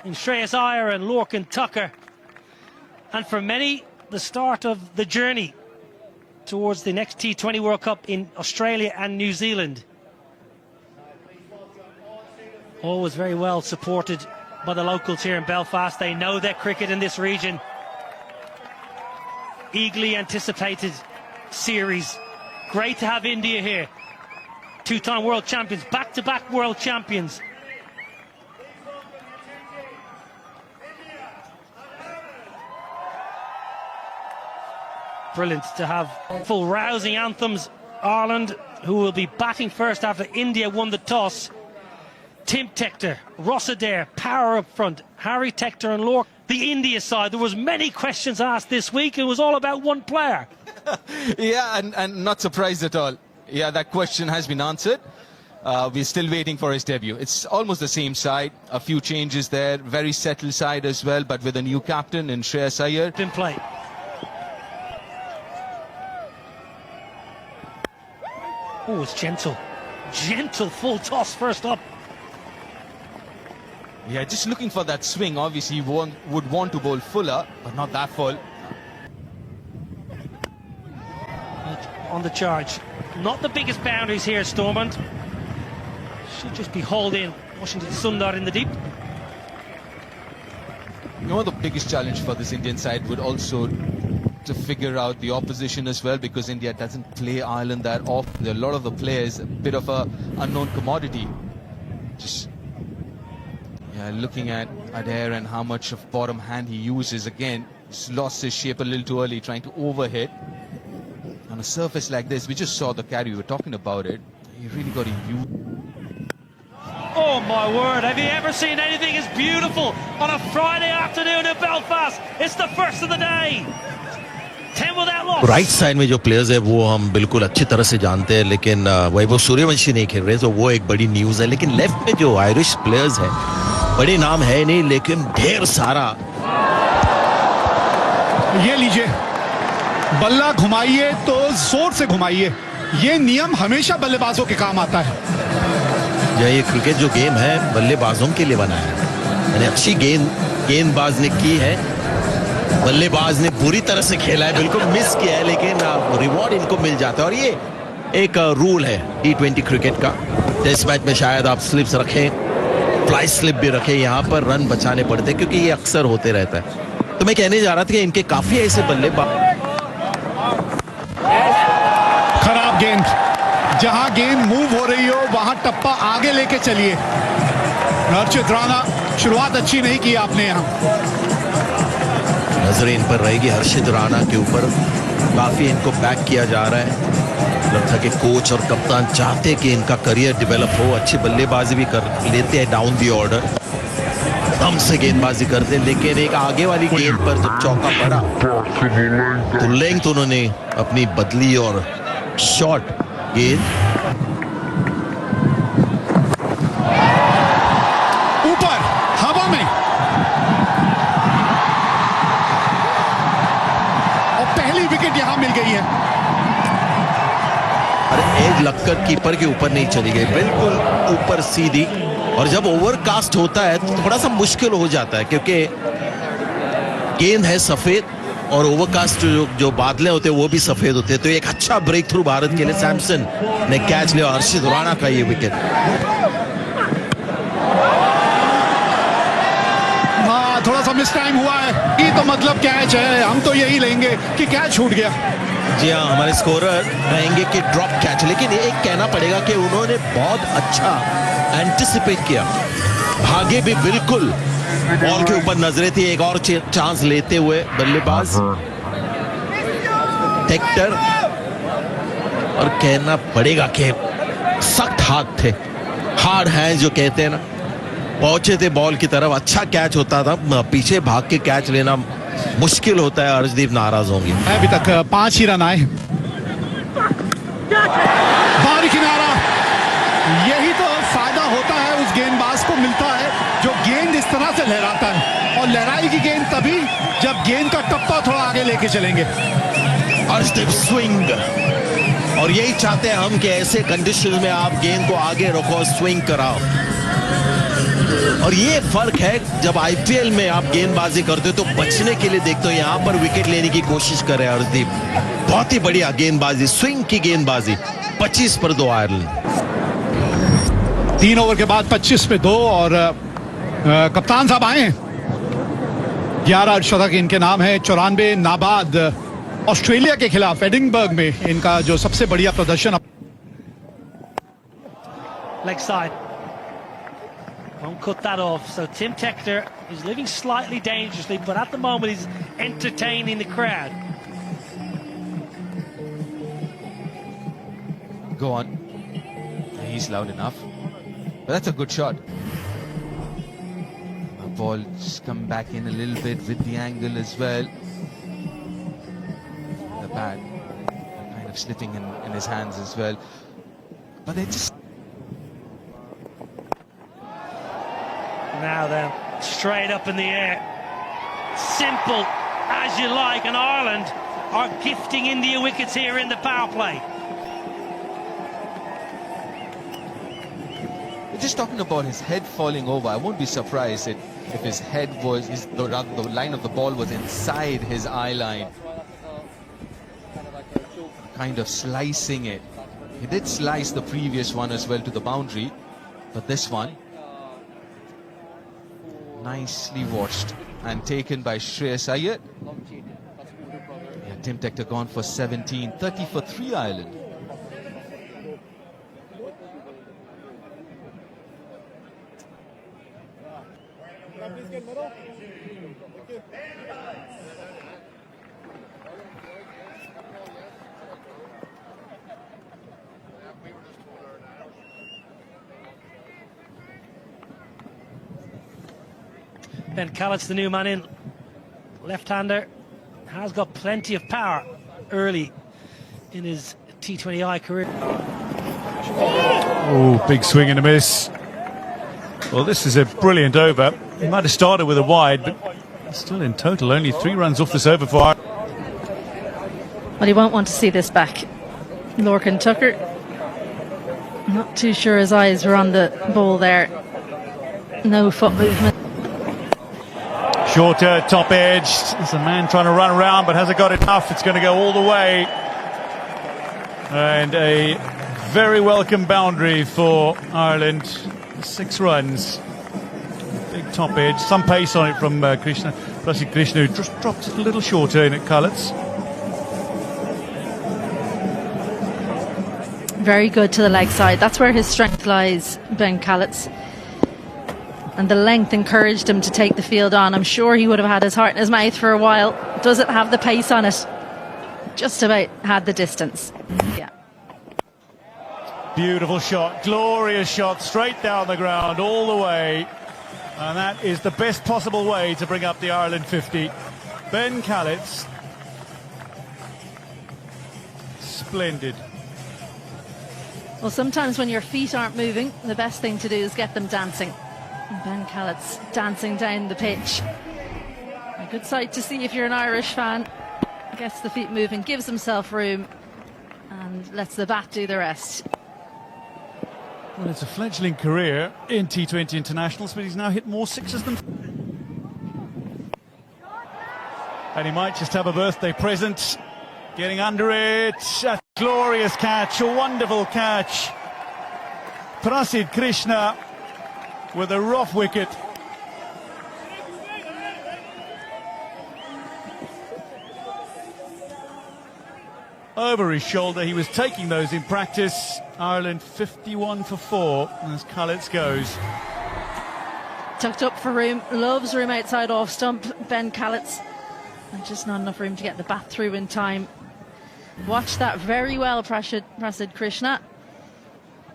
in Shreyas Iyer and Lorcan Tucker. And for many, the start of the journey towards the next T20 World Cup in Australia and New Zealand. Always very well supported by the locals here in Belfast. They know their cricket in this region. Eagerly anticipated series. Great to have India here. Two-time world champions, back-to-back world champions. Brilliant to have full rousing anthems. Ireland, who will be batting first after India won the toss. Tim Tector, Ross Adair, power up front, Harry Tector and Lorcan. The India side, there was many questions asked this week. It was all about one player. Yeah, and not surprised at all. Yeah, that question has been answered. We're still waiting for his debut. It's almost the same side. A few changes there. Very settled side as well, but with a new captain in Shreyas Iyer. In play. Oh, it's gentle. Gentle full toss first up. Yeah, just looking for that swing. Obviously, would want to bowl fuller, but not that full. On the charge. Not the biggest boundaries here, Stormont. Should just be hauled in. Washington Sundar in the deep. You know, the biggest challenge for this Indian side would also to figure out the opposition as well, because India doesn't play Ireland that often. There are a lot of the players, a bit of a unknown commodity. Just looking at Adair and how much of bottom hand he uses. Again, just lost his shape a little too early, trying to overhit. On a surface like this, we just saw the carry, we were talking about it. You really got to use. Oh my word, have you ever seen anything as beautiful on a Friday afternoon in Belfast? It's the first of the day. 10 without loss. Right side में जो players है वो हम बिल्कुल अच्छी तरह से जानते हैं, लेकिन वैभव सूर्यवंशी नहीं खेल रहे, तो वो एक बड़ी न्यूज़ है। लेकिन लेफ्ट में जो आयरिश प्लेयर्स हैं, बड़े नाम है नहीं, लेकिन ढेर सारा। ये लीजिए, बल्ला घुमाइए तो जोर से घुमाइए। ये नियम हमेशा बल्लेबाजों के काम आता है। ये क्रिकेट जो गेम है बल्लेबाजों के लिए बना है, यानी अच्छी गेंदबाज ने की है, बल्लेबाज ने बुरी तरह से खेला है, बिल्कुल मिस किया है, लेकिन रिवॉर्ड इनको मिल जाता है। और ये एक रूल है T20 क्रिकेट का। टेस्ट मैच में शायद आप स्लिप्स रखें, फ्लाई स्लिप भी रखें, यहाँ पर रन बचाने पड़ते हैं, क्योंकि ये अक्सर होते रहता है। तो मैं कहने जा रहा था कि इनके काफी ऐसे बल्लेबाज। खराब गेंद, जहां गेंद मूव हो रही हो वहां टप्पा आगे लेके चलिए। हर्षित राणा, शुरुआत अच्छी नहीं की आपने यहाँ। नजरें इन पर रहेगी हर्षित राणा के ऊपर, काफी इनको बैक किया जा रहा है। लगता कि कोच और कप्तान चाहते कि इनका करियर डेवलप हो, अच्छी बल्लेबाजी भी कर लेते हैं डाउन दी ऑर्डर, दम से गेंदबाजी करते, लेकिन एक आगे वाली गेंद पर जब चौका पड़ा तो लेंथ उन्होंने अपनी बदली और शॉट गेंद ऊपर हवा में, और पहली विकेट यहां मिल गई है। अरे एज लगकर कीपर के ऊपर नहीं चली गई, बिल्कुल ऊपर सीधी। और जब ओवरकास्ट होता है तो थोड़ा सा मुश्किल हो जाता है, क्योंकि गेंद है सफेद और ओवरकास्ट जो बादलें होते हैं वो भी सफेद होते हैं। तो एक अच्छा ब्रेक थ्रू भारत के लिए, सैमसन ने कैच लिया, हर्षित राणा का ये विकेट। हाँ, थोड़ा सा मिस टाइम हुआ है, ये तो मतलब कैच है, हम तो यही लेंगे कि कैच छूट गया। जी हाँ, हमारे स्कोरर कहेंगे कि ड्रॉप कैच, लेकिन एक कहना पड़ेगा कि उन्होंने बहुत अच्छा एंटिसिपेट किया, भागे भी बिल्कुल, बॉल के ऊपर नजरें थी, एक और चांस लेते हुए बल्लेबाज टेक्टर। और कहना पड़ेगा कि सख्त हाथ थे, हार्ड हैंड जो कहते हैं ना, पहुंचे थे बॉल की तरफ। अच्छा कैच होता था, पीछे भाग के कैच लेना मुश्किल होता है। अर्शदीप नाराज होंगे। अभी तक 5 ही रन आए। बाहरी किनारा, यही तो फायदा होता है उस गेंदबाज को मिलता है जो गेंद इस तरह से लहराता है, और लहराएगी गेंद तभी जब गेंद का टप्पा थोड़ा आगे लेके चलेंगे। अर्शदीप स्विंग, और यही चाहते हैं हम कि ऐसे कंडीशन में आप गेंद को आगे रखो, स्विंग कराओ। और ये फर्क है जब आईपीएल में आप गेंदबाजी करते हो तो बचने के लिए देखते हो, यहाँ पर विकेट लेने की कोशिश कर रहे हैं हरदीप। बहुत ही बढ़िया गेंदबाजी, स्विंग की गेंदबाजी। 25 पर 2 आयरलैंड। 3 ओवर के बाद 25 पे 2 और कप्तान साहब आए हैं। 11 अर्धशतक इनके नाम है, 94 नाबाद। ऑस्ट्रेलिया के खिलाफ एडिनबर्ग में इनका जो सबसे बढ़िया प्रदर्शन। Leg side. Won't cut that off. So Tim Tector is living slightly dangerously, but at the moment he's entertaining the crowd. Go on. He's loud enough. But that's a good shot. The ball just come back in a little bit with the angle as well. The bat kind of slipping in his hands as well. But they just... Now then, straight up in the air. Simple as you like, and Ireland are gifting India wickets here in the power play. We're just talking about his head falling over. I won't be surprised if his head was, the line of the ball was inside his eye line. Kind of slicing it. He did slice the previous one as well to the boundary, but this one nicely watched and taken by Shreyas Iyer. Yeah, Tim Tector gone for 17, 30 for 3 Ireland. Ben Callett's the new man in. Left-hander, has got plenty of power early in his T20I career. Oh, big swing and a miss. Well, this is a brilliant over. He might have started with a wide, but still in total only 3 runs off this over for Ireland. Well, he won't want to see this back. Lorcan Tucker, not too sure his eyes were on the ball there. No foot movement. Shorter, top edge. There's a man trying to run around, but hasn't got enough. It's going to go all the way. And a very welcome boundary for Ireland. 6 runs. Big top edge. Some pace on it from Krishna. Plus Krishna, who just dropped it a little shorter in at Cullett's. Very good to the leg side. That's where his strength lies, Ben Callett's. And the length encouraged him to take the field on. I'm sure he would have had his heart in his mouth for a while. Does it have the pace on it? Just about had the distance. Yeah. Beautiful shot, glorious shot, straight down the ground, all the way. And that is the best possible way to bring up the Ireland 50. Ben Callett's. Splendid. Well, sometimes when your feet aren't moving, the best thing to do is get them dancing. And Ben Callett's dancing down the pitch. A good sight to see if you're an Irish fan. Gets the feet moving, gives himself room, and lets the bat do the rest. Well, it's a fledgling career in T20 internationals, but he's now hit more sixes than... And he might just have a birthday present. Getting under it. A glorious catch, a wonderful catch. Prasid Krishna with a rough wicket. Over his shoulder, he was taking those in practice. Ireland 51 for 4 as Cullett's goes. Tucked up for room, loves room outside off stump, Ben Callett's. And just not enough room to get the bat through in time. Watch that very well, Prasid Krishna.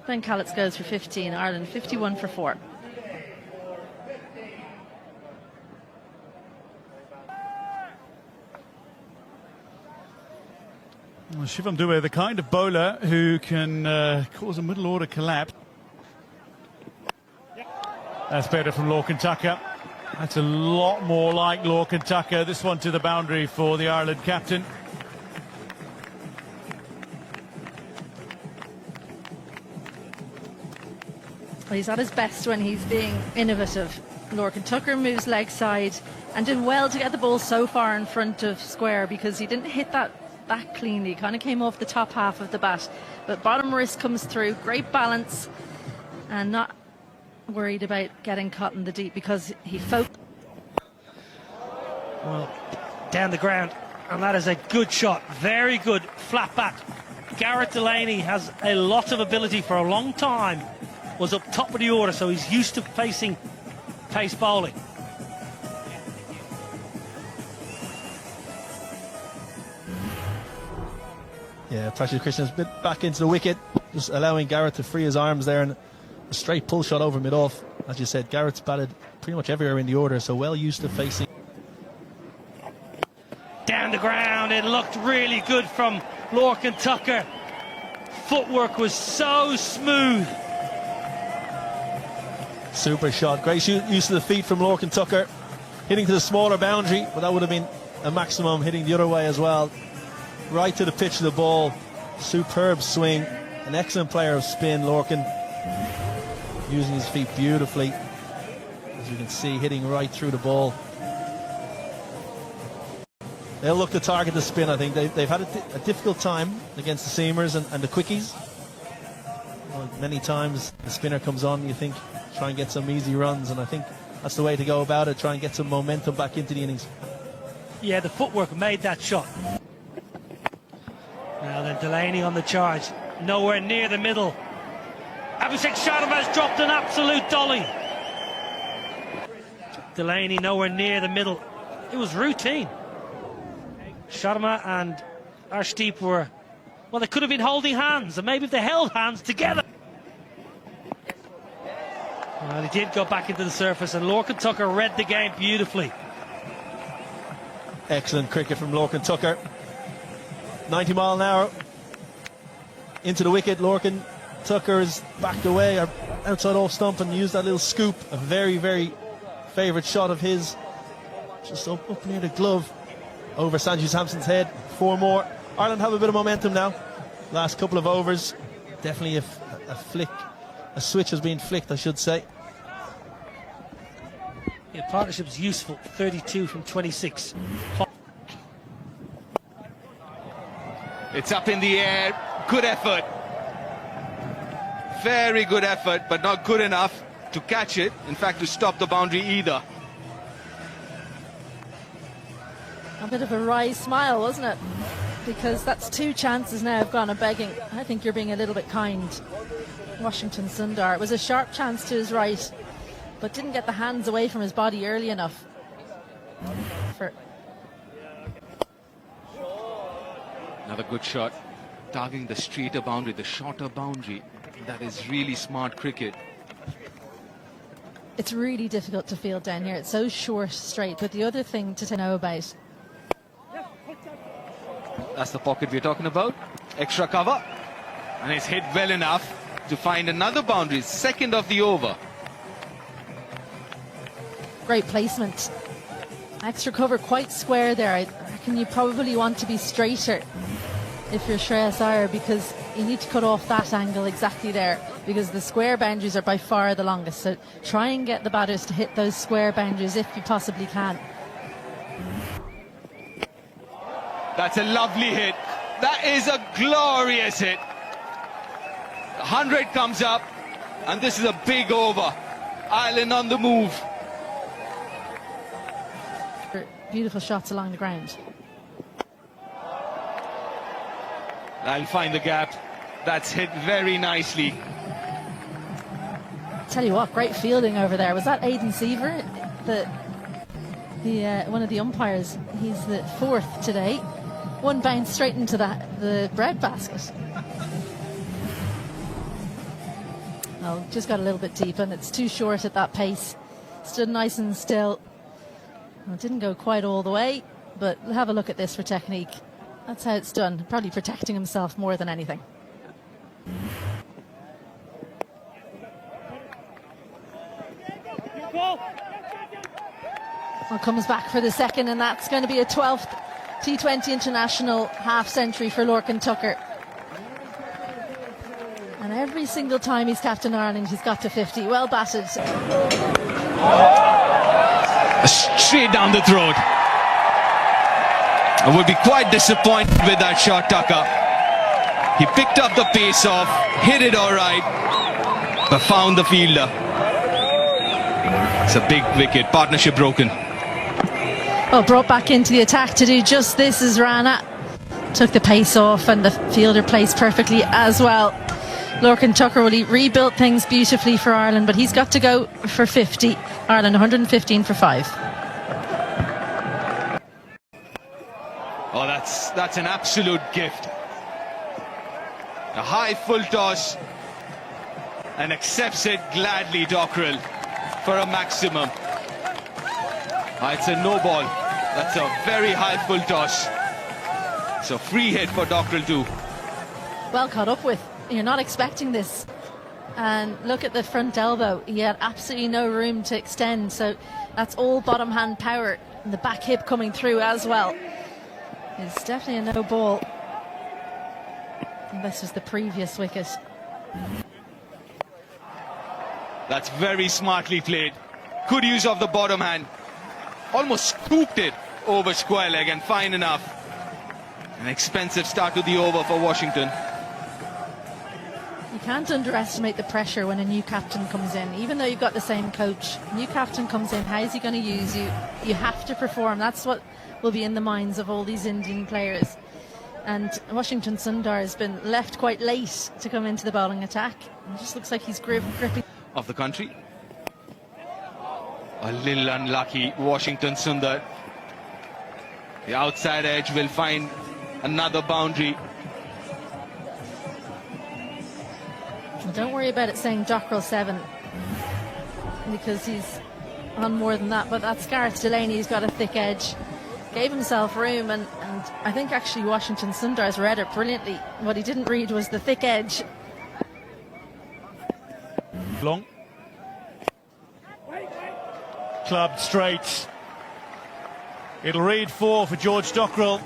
Ben Callett's goes for 15, Ireland 51 for 4. Well, Shivam Dube, the kind of bowler who can cause a middle order collapse. That's better from Lorcan Tucker. That's a lot more like Lorcan Tucker. This one to the boundary for the Ireland captain. Well, he's at his best when he's being innovative. Lorcan Tucker moves leg side and did well to get the ball so far in front of square, because he didn't hit that cleanly. He kind of came off the top half of the bat. But bottom wrist comes through, great balance, and not worried about getting caught in the deep because he focused. Well, down the ground, and that is a good shot. Very good flat bat. Garrett Delaney has a lot of ability. For a long time was up top of the order, so he's used to facing pace bowling. Yeah, Prashid Krishna's bit back into the wicket, just allowing Garrett to free his arms there, and a straight pull shot over mid-off. As you said, Garrett's batted pretty much everywhere in the order, so well used to facing. Down the ground, it looked really good from Lorcan Tucker. Footwork was so smooth. Super shot, great use of the feet from Lorcan Tucker, hitting to the smaller boundary, but that would have been a maximum, hitting the other way as well. Right to the pitch of the ball, superb swing, an excellent player of spin, Lorcan, using his feet beautifully, as you can see, hitting right through the ball. They'll look to target the spin. I think they've had a difficult time against the seamers and the quickies. Well, many times the spinner comes on, you think, try and get some easy runs, and I think that's the way to go about it, try and get some momentum back into the innings. Yeah, the footwork made that shot. Now then, Delaney on the charge, nowhere near the middle. Abhishek Sharma has dropped an absolute dolly. Delaney nowhere near the middle. It was routine. Sharma and Arshdeep were, well, they could have been holding hands, and maybe if they held hands together. Well, he did go back into the surface, and Lorcan Tucker read the game beautifully. Excellent cricket from Lorcan Tucker. 90 mile an hour into the wicket. Lorcan Tucker is backed away, or outside off stump, and used that little scoop. A very, very favourite shot of his, just up near the glove, over Sanju Samson's head. 4 more. Ireland have a bit of momentum now. Last couple of overs, definitely a switch has been flicked, I should say. Yeah, partnership's useful. 32 from 26. It's up in the air. Good effort. Very good effort, but not good enough to catch it. In fact, to stop the boundary either. A bit of a wry smile, wasn't it? Because that's 2 chances now have gone a begging. I think you're being a little bit kind, Washington Sundar. It was a sharp chance to his right, but didn't get the hands away from his body early enough. Another good shot, targeting the straighter boundary, the shorter boundary. That is really smart cricket. It's really difficult to field down here. It's so short, straight. But the other thing to know about. That's the pocket we're talking about. Extra cover. And it's hit well enough to find another boundary. Second of the over. Great placement. Extra cover quite square there. I reckon you probably want to be straighter if you're Shreyas Iyer, because you need to cut off that angle exactly there, because the square boundaries are by far the longest. So try and get the batters to hit those square boundaries if you possibly can. That's a lovely hit. That is a glorious hit. 100 comes up, and this is a big over. Ireland on the move. Beautiful shots along the ground. I'll find the gap. That's hit very nicely. Tell you what, great fielding over there. Was that Aidan Seaver, one of the umpires? He's the 4th today. One bounce straight into the bread basket. Oh, just got a little bit deep, and it's too short at that pace. Stood nice and still. Well, it didn't go quite all the way, but have a look at this for technique. That's how it's done. Probably protecting himself more than anything. Well, comes back for the second, and that's going to be a 12th T20 international half century for Lorcan Tucker. And Every single time he's captain Ireland, he's got to 50. Well batted. Straight down the throat. I would be quite disappointed with that shot, Tucker. He picked up the pace off, hit it all right, but found the fielder. It's a big wicket, partnership broken. Well, brought back into the attack to do just this as Rana took the pace off, and the fielder placed perfectly as well. Lorcan Tucker, well, he rebuilt things beautifully for Ireland, but he's got to go for 50. Ireland 115 for 5. Oh, that's an absolute gift. A high full toss, and accepts it gladly, Dockrell, for a maximum. It's a no ball. That's a very high full toss. It's a free hit for Dockrell too. Well caught up with. You're not expecting this. And look at the front elbow. He had absolutely no room to extend. So that's all bottom hand power. And the back hip coming through as well. It's definitely a no ball. And this was the previous wicket. That's very smartly played. Good use of the bottom hand. Almost scooped it over square leg, and fine enough. An expensive start to the over for Washington. You can't underestimate the pressure when a new captain comes in. Even though you've got the same coach, new captain comes in, how's he going to use you? You have to perform. That's what will be in the minds of all these Indian players. And Washington Sundar has been left quite late to come into the bowling attack. It just looks like he's gripping. Of the country. A little unlucky, Washington Sundar. The outside edge will find another boundary. Well, don't worry about it saying Dockrell 7, because he's on more than that. But that's Gareth Delaney, who's got a thick edge. Gave himself room, and I think actually Washington Sundar's read it brilliantly. What he didn't read was the thick edge. Long. Clubbed straight. It'll read 4 for George Dockrell.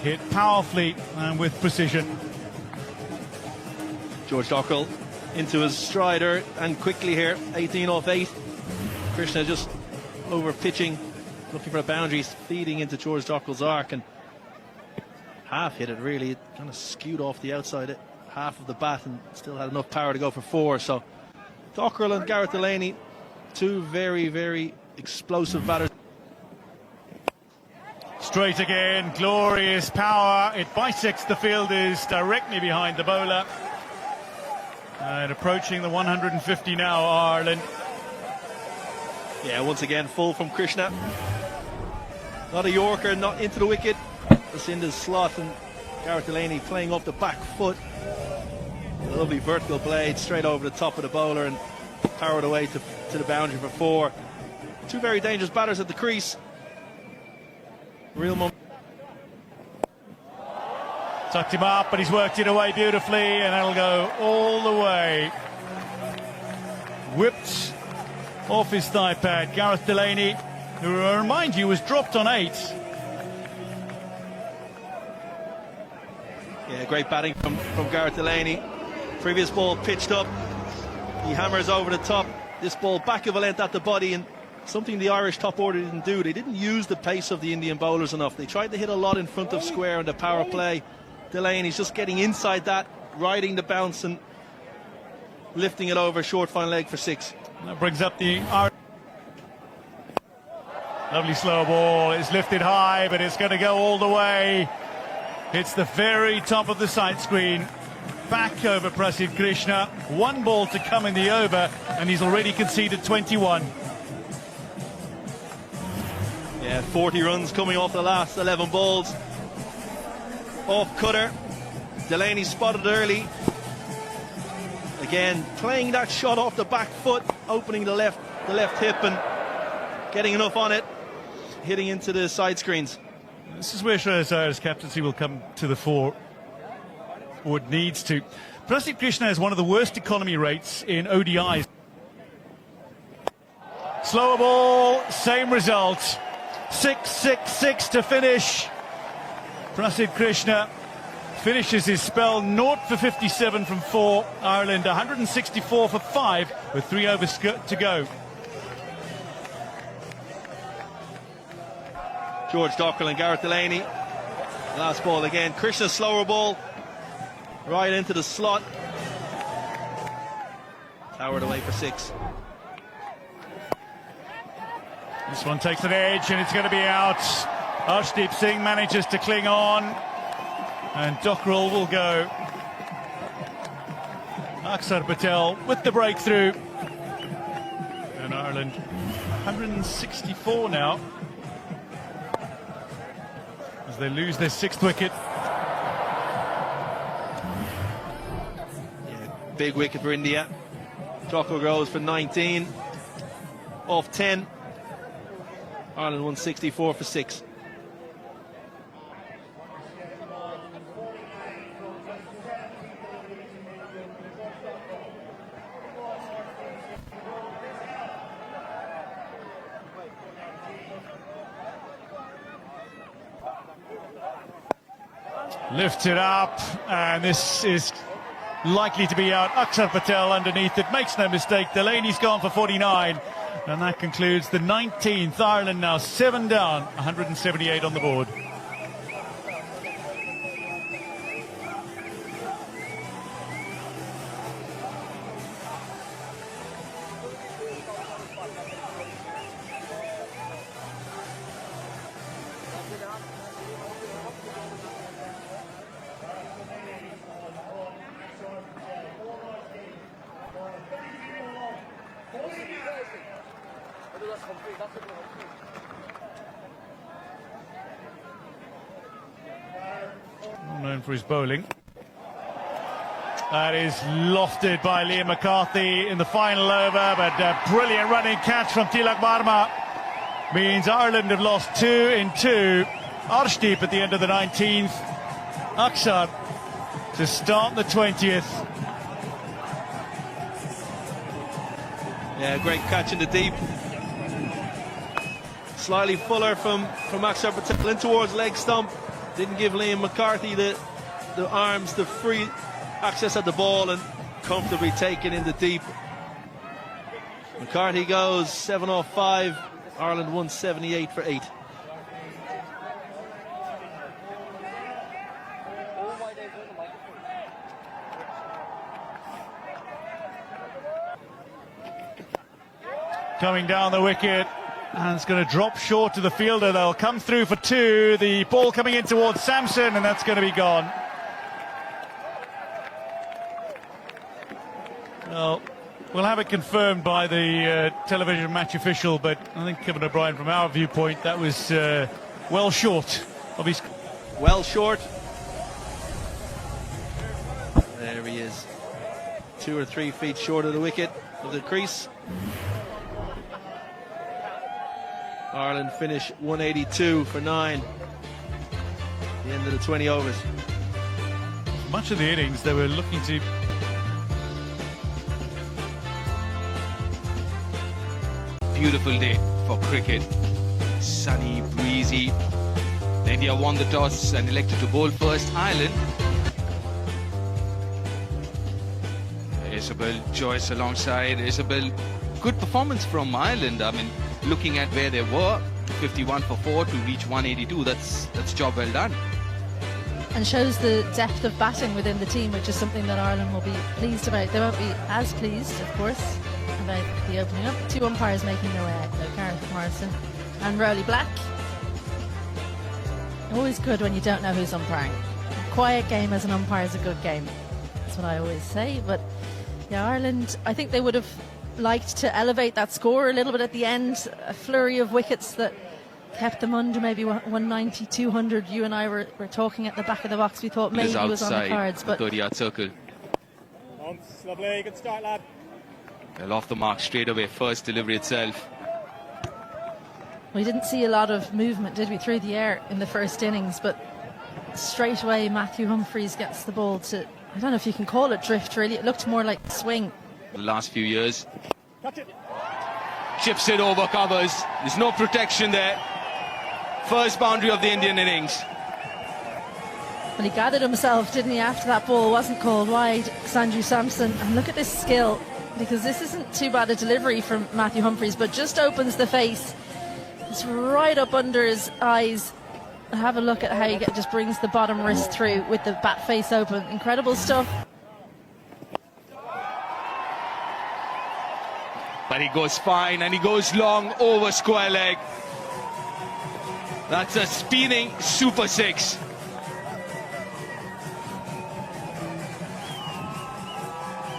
Hit powerfully and with precision. George Dockrell into his strider and quickly here. 18 off 8. Krishna just over pitching, looking for a boundary, feeding into George Dockrell's arc, and half hit it really. It kind of skewed off the outside half of the bat and still had enough power to go for 4. So Dockrell and Gareth Delaney, two very, very explosive batters. Straight again, glorious power. It bisects the fielders directly behind the bowler. And approaching the 150 now, Ireland. Yeah, once again, full from Krishna. Not a Yorker, not into the wicket. It's in the slot, and Gareth Delaney playing up the back foot. A lovely vertical blade straight over the top of the bowler and powered away to the boundary for 4. Two very dangerous batters at the crease. Real moment. Tucked him up, but he's worked it away beautifully, and that'll go all the way. Whipped off his thigh pad. Gareth Delaney, who I remind you was dropped on 8. Yeah, great batting from Gareth Delaney. Previous ball pitched up. He hammers over the top. This ball back of a length at the body, and something the Irish top order didn't do. They didn't use the pace of the Indian bowlers enough. They tried to hit a lot in front of square in the power play. Delaney's just getting inside that, riding the bounce and lifting it over short fine leg for 6. That brings up the Irish. Lovely slow ball. It's lifted high, but it's going to go all the way. It's the very top of the sight screen. Back over Prasidh Krishna. 1 ball to come in the over, and he's already conceded 21. Yeah, 40 runs coming off the last 11 balls. Off cutter. Delaney spotted early. Again, playing that shot off the back foot, opening the left hip and getting enough on it, hitting into the side screens. This is where Shreyas Iyer's captaincy will come to the fore, or it needs to. Prasidh Krishna has one of the worst economy rates in ODIs. Slower ball, same result. 6-6-6 to finish. Prasidh Krishna finishes his spell 0 for 57 from 4. Ireland 164 for 5 with 3 overs to go. George Dockrell and Gareth Delaney. Last ball again. Krishna slower ball. Right into the slot. Towered away for 6. This one takes an edge and it's going to be out. Arshdeep Singh manages to cling on. And Dockrell will go. Akshar Patel with the breakthrough. And Ireland 164 now, as they lose their 6th wicket. Yeah, big wicket for India. Dockrell goes for 19 off 10. Ireland 164 for 6. Lifted up, and this is likely to be out. Akshar Patel underneath it, makes no mistake. Delaney's gone for 49, and that concludes the 19th. Ireland now 7 down, 178 on the board. Known for his bowling. That is lofted by Liam McCarthy in the final over, but a brilliant running catch from Tilak Varma means Ireland have lost 2 in 2. Arshdeep at the end of the 19th. Akshar to start the 20th. Yeah, great catch in the deep. Slightly fuller from Akshar Patel in towards leg stump. Didn't give Liam McCarthy the arms, the free access at the ball, and comfortably taken in the deep. McCarthy goes 7 off 5. Ireland 178 for 8. Coming down the wicket, and it's going to drop short to the fielder. They'll come through for 2. The ball coming in towards Samson, and that's going to be gone. Well, we'll have it confirmed by the television match official, but I think Kevin O'Brien, from our viewpoint, that was well short of his... Well short. There he is. 2 or 3 feet short of the wicket, of the crease. Ireland finish 182 for 9. The end of the 20 overs. Much of the innings, they were looking to... Beautiful day for cricket. Sunny, breezy. India won the toss and elected to bowl first. Ireland. Isabel Joyce alongside. Isabel, good performance from Ireland. I mean, looking at where they were, 51 for 4 to reach 182. That's job well done. And shows the depth of batting within the team, which is something that Ireland will be pleased about. They won't be as pleased, of course, about the opening up. 2 umpires making their way out, though, Gareth Morrison and Rowley Black. Always good when you don't know who's umpiring. A quiet game as an umpire is a good game. That's what I always say. But yeah, Ireland, I think they would have liked to elevate that score a little bit at the end. A flurry of wickets that kept them under maybe 190, 200. You and I were talking at the back of the box. We thought maybe it was on the cards, but 30-yard circle. Lovely, good start, lad. Well, off the mark straight away. First delivery itself. we didn't see a lot of movement, did we, through the air in the first innings, but straight away Matthew Humphreys gets the ball to, I don't know if you can call it drift, really. It looked more like swing. The last few years. Chips it over covers. There's no protection there. First boundary of the Indian innings. Well, he gathered himself, didn't he, after that ball wasn't called wide, Sanju Samson. And look at this skill, because this isn't too bad a delivery from Matthew Humphries, but just opens the face. It's right up under his eyes. Have a look at how he just brings the bottom wrist through with the bat face open. Incredible stuff. But he goes fine, and he goes long over square leg. That's a spinning super six.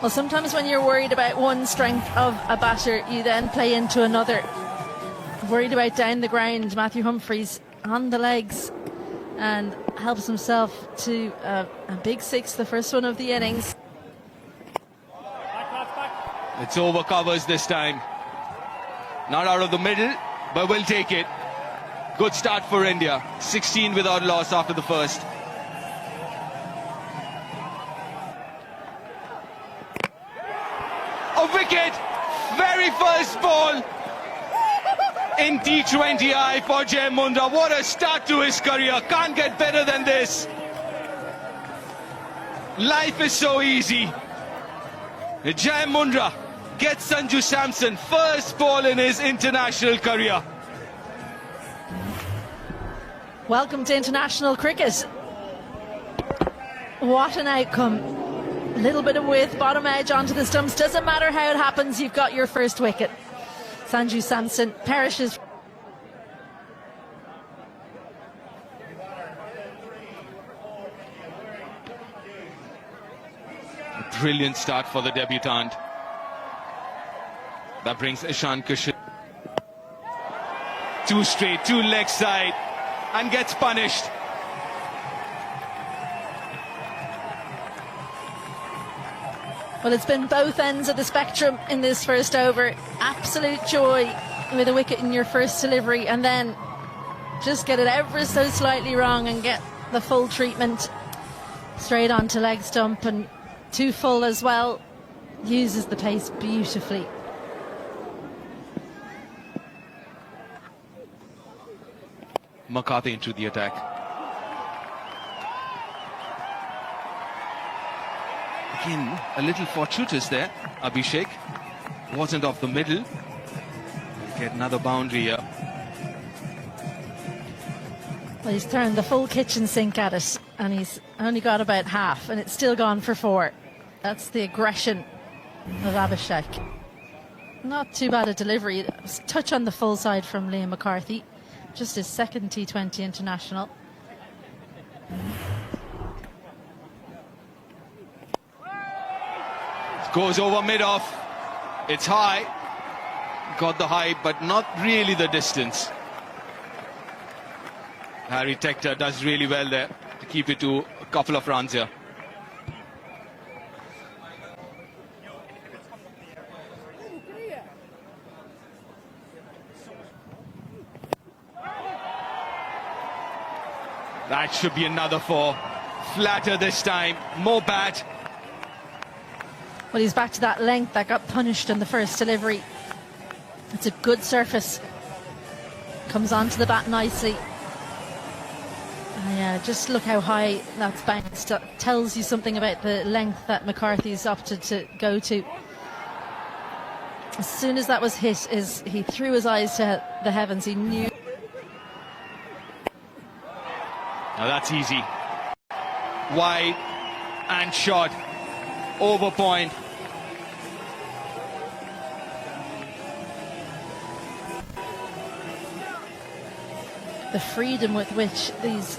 Well, sometimes when you're worried about one strength of a batter, you then play into another. Worried about down the ground, Matthew Humphries on the legs and helps himself to a big six, the first one of the innings. It's over covers this time. Not out of the middle, but we'll take it. Good start for India. 16 without loss after the first. A wicket! Very first ball in T20I for Jai Mundra. What a start to his career. Can't get better than this. Life is so easy. Jai Mundra gets Sanju Samson first ball in his international career. Welcome to international cricket. What an outcome. A little bit of width, bottom edge onto the stumps. Doesn't matter how it happens, you've got your first wicket. Sanju Samson perishes. A brilliant start for the debutant. That brings Ishan Kishan. Two straight, two leg side, and gets punished. Well, it's been both ends of the spectrum in this first over. Absolute joy with a wicket in your first delivery, and then just get it ever so slightly wrong and get the full treatment straight onto leg stump, and too full as well. Uses the pace beautifully. McCarthy into the attack. Again, a little fortuitous there. Abhishek wasn't off the middle. We'll get another boundary here. Well, he's turned the full kitchen sink at it, and he's only got about half, and it's still gone for 4. That's the aggression of Abhishek. Not too bad a delivery. Touch on the full side from Liam McCarthy. Just his second T20 international. Goes over mid-off. It's high. Got the height, but not really the distance. Harry Tector does really well there to keep it to a couple of runs here. That should be another 4. Flatter this time, more bat. Well, he's back to that length that got punished in the first delivery. It's a good surface. Comes onto the bat nicely. Yeah, just look how high that's bounced. Tells you something about the length that McCarthy's opted to go to. As soon as that was hit, he threw his eyes to the heavens. He knew. Now that's easy. Wide and short. Over point. The freedom with which this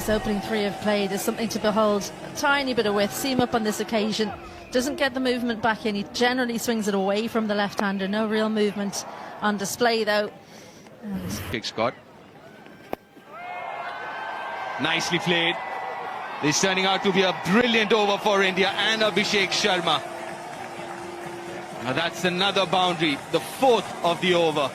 opening 3 have played is something to behold. A tiny bit of width. See him up on this occasion. Doesn't get the movement back in. He generally swings it away from the left-hander. No real movement on display, though. Big Scott. Nicely played. This is turning out to be a brilliant over for India and Abhishek Sharma. Now that's another boundary, the 4th of the over.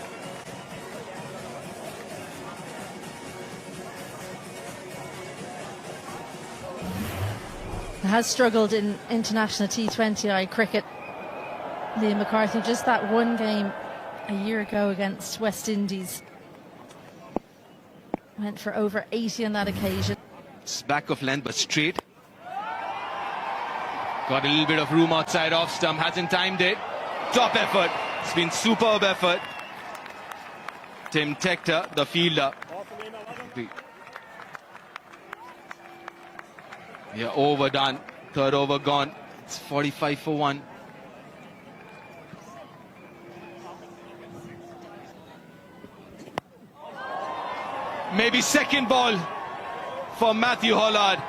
Has struggled in international T20I cricket. Liam McCarthy, just that one game a year ago against West Indies. Went for over 80 on that occasion. It's back of length, but straight. Got a little bit of room outside off stump, hasn't timed it. Top effort. It's been superb effort. Tim Tector, the fielder. Yeah, overdone. Third over gone. It's 45 for 1. Maybe second ball for Matthew Hollard.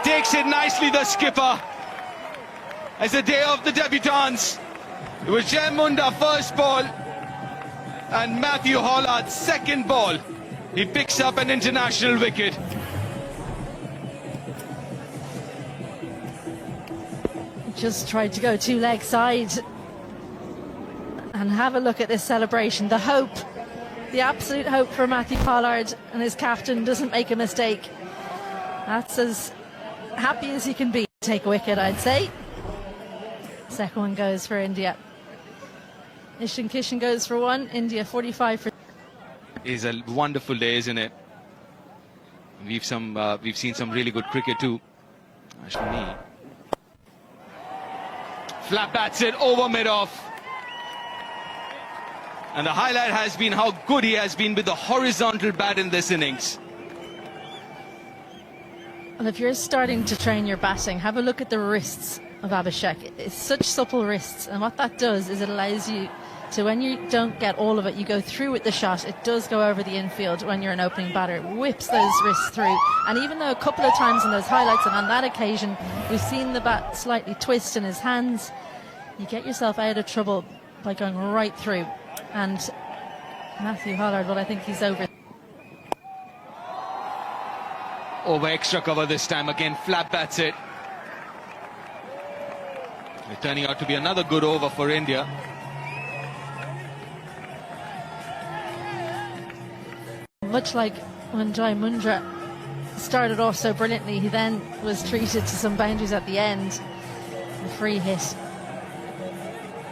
Takes it nicely, the skipper. It's the day of the debutants. It was Jai Munda first ball and Matthew Hollard second ball. He picks up an international wicket. Just tried to go two leg side. And have a look at this celebration. The hope, the absolute hope for Matthew Hollard, and his captain doesn't make a mistake. That's as happy as he can be. Take a wicket, I'd say. Second one goes for India. Ishan Kishan goes for 1. India 45 for. It's a wonderful day, isn't it? We've seen some really good cricket too. Ashwini. Flat bats it over mid-off. And the highlight has been how good he has been with the horizontal bat in this innings. Well, if you're starting to train your batting, have a look at the wrists of Abhishek. It's such supple wrists, and what that does is it allows you to, when you don't get all of it, you go through with the shot. It does go over the infield when you're an opening batter. It whips those wrists through. And even though a couple of times in those highlights, and on that occasion, we've seen the bat slightly twist in his hands, you get yourself out of trouble by going right through. And Matthew Hollard, well, I think he's over. Over extra cover this time. Again, flat bats it. It's turning out to be another good over for India. Much like when Jai Mundra started off so brilliantly, he then was treated to some boundaries at the end. The free hit.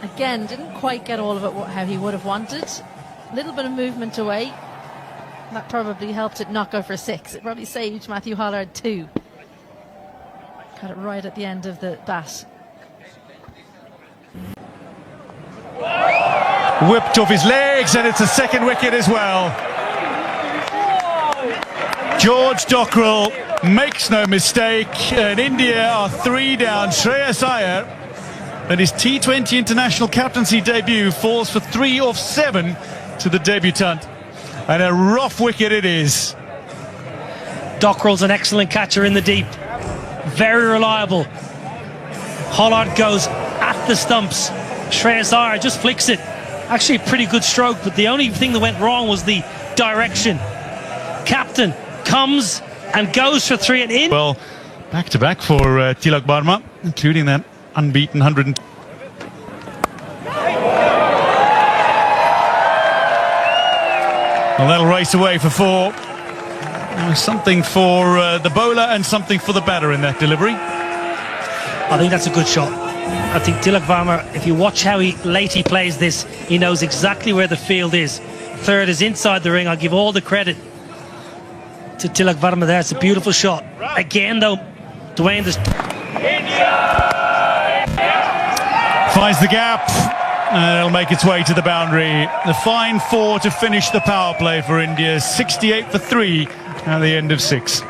Again, didn't quite get all of it how he would have wanted. A little bit of movement away. That probably helped it not go for 6. It probably saved Matthew Hollard 2. Got it right at the end of the bat. Whipped off his legs, and it's a second wicket as well. George Dockrell makes no mistake, and India are 3 down. Shreyas Iyer, and his T20 international captaincy debut, falls for 3 off 7 to the debutant. And a rough wicket it is. Dockrell's an excellent catcher in the deep. Very reliable. Hollard goes at the stumps. Shreyas Iyer just flicks it. Actually a pretty good stroke, but the only thing that went wrong was the direction. Captain comes and goes for 3 and in. Well, back-to-back for Tilak Varma, including that unbeaten 100. Well, that'll race away for 4. Something for the bowler and something for the batter in that delivery. I think that's a good shot. I think Tilak Varma, if you watch how late he plays this, he knows exactly where the field is. Third is inside the ring. I'll give all the credit to Tilak Varma there. It's a beautiful shot. Again, though, Dwayne finds the gap. And it'll make its way to the boundary. The fine 4 to finish the power play for India. 68 for 3 at the end of 6.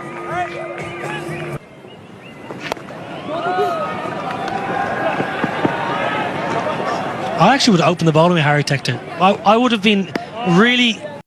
I actually would open the bowling with Harry Tector. I would have been really